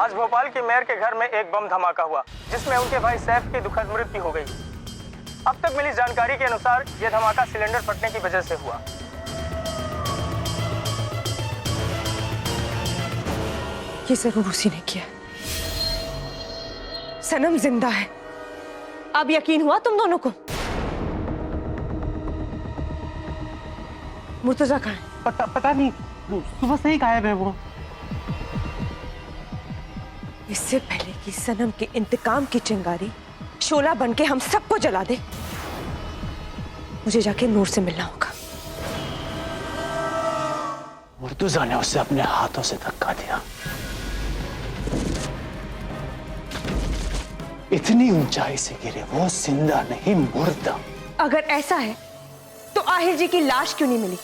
आज भोपाल के मेयर के घर में एक बम धमाका हुआ जिसमें उनके भाई सैफ की दुखद मृत्यु हो गई। अब तक मिली जानकारी के अनुसार यह धमाका सिलेंडर फटने की वजह से हुआ। ये जरूर उसी ने किया। सनम जिंदा है। अब यकीन हुआ तुम दोनों को? मुर्तजा कहाँ है? पता नहीं, सुबह से ही गायब है वो। इससे पहले कि सनम के इंतकाम की चिंगारी शोला बनके हम सबको जला दे, मुझे जाके नूर से मिलना होगा। मुर्तजा ने उसे अपने हाथों से धक्का दिया। इतनी ऊंचाई से गिरे, वो जिंदा नहीं मुर्दा। अगर ऐसा है तो आहिर जी की लाश क्यों नहीं मिली?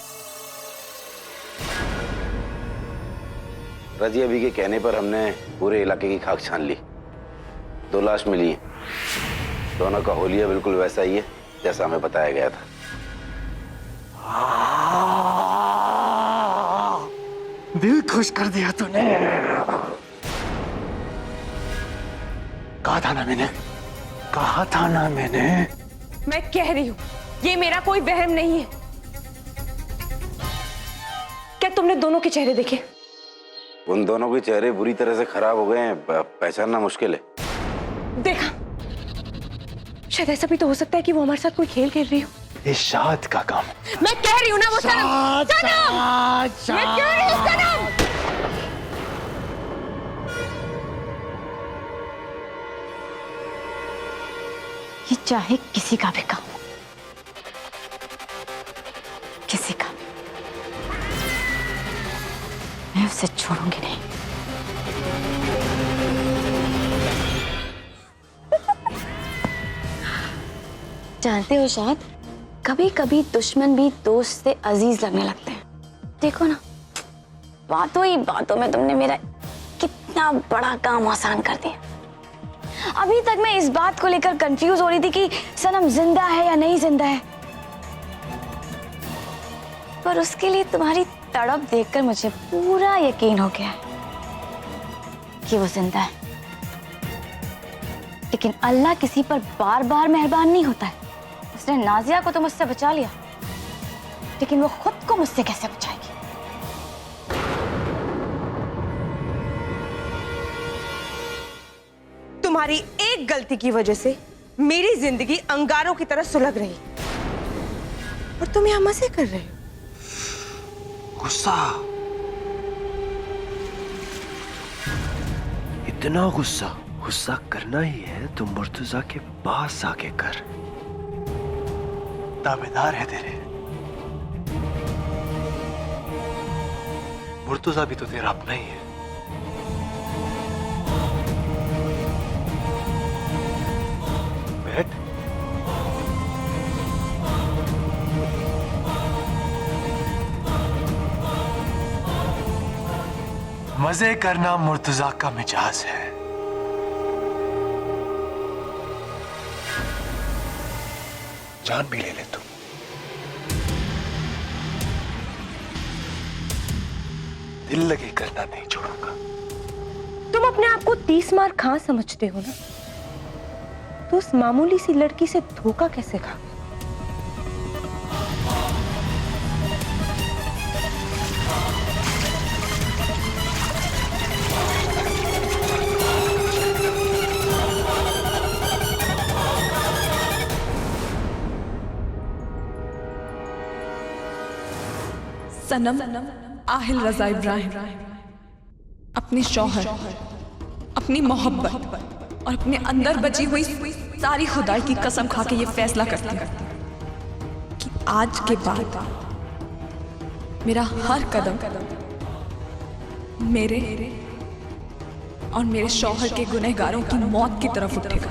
रजिया भी के कहने पर हमने पूरे इलाके की खाक छान ली। 2 लाश मिली हैं। दोनों का होलिया बिल्कुल वैसा ही है जैसा हमें बताया गया था। दिल खुश कर दिया तूने। कहा था ना मैंने। मैं कह रही हूं, ये मेरा कोई वहम नहीं है। क्या तुमने दोनों के चेहरे देखे? उन दोनों के चेहरे बुरी तरह से खराब हो गए हैं, पहचानना मुश्किल है। देखा, शायद ऐसा भी तो हो सकता है कि वो हमारे साथ कोई खेल खेल रही हो। इशाद का काम। मैं कह रही हूं ना, वो सनम। मैं कह रही हूं सनम। ये चाहे किसी का भी काम हो, किसी का, मैं उसे छोड़ूंगी नहीं। जानते हो शायद कभी कभी दुश्मन भी दोस्त से अजीज लगने लगते हैं। देखो ना, बातों ही बातों में तुमने मेरा कितना बड़ा काम आसान कर दिया। अभी तक मैं इस बात को लेकर कंफ्यूज हो रही थी कि सनम जिंदा है या नहीं जिंदा है, पर उसके लिए तुम्हारी तड़प देखकर मुझे पूरा यकीन हो गया है कि वो जिंदा है। लेकिन अल्लाह किसी पर बार बार मेहरबान नहीं होता है। उसने नाजिया को तो मुझसे बचा लिया, लेकिन वो खुद को मुझसे कैसे बचाएगी? तुम्हारी एक गलती की वजह से मेरी जिंदगी अंगारों की तरह सुलग रही, और तुम यहां मजे कर रहे हो। गुस्सा, इतना गुस्सा करना ही है तो मुर्तजा के पास आके कर। दावेदार है तेरे। मुर्तजा भी तो तेरा अपना ही है। बैठ। मजे करना मुर्तजा का मिजाज है। जान भी ले तू। दिल लगे करना नहीं छोड़ूंगा। तुम अपने आप को 30 मार खां समझते हो ना, तो उस मामूली सी लड़की से धोखा कैसे खा? सनम आहिल रजा इब्राहिम अपनी शौहर, अपनी मोहब्बत और अपने अंदर बची हुई सारी खुदाई की कसम खा के ये फैसला करती हूँ कि आज के बाद मेरा हर कदम मेरे और मेरे शौहर के गुनहगारों की मौत की तरफ उठेगा।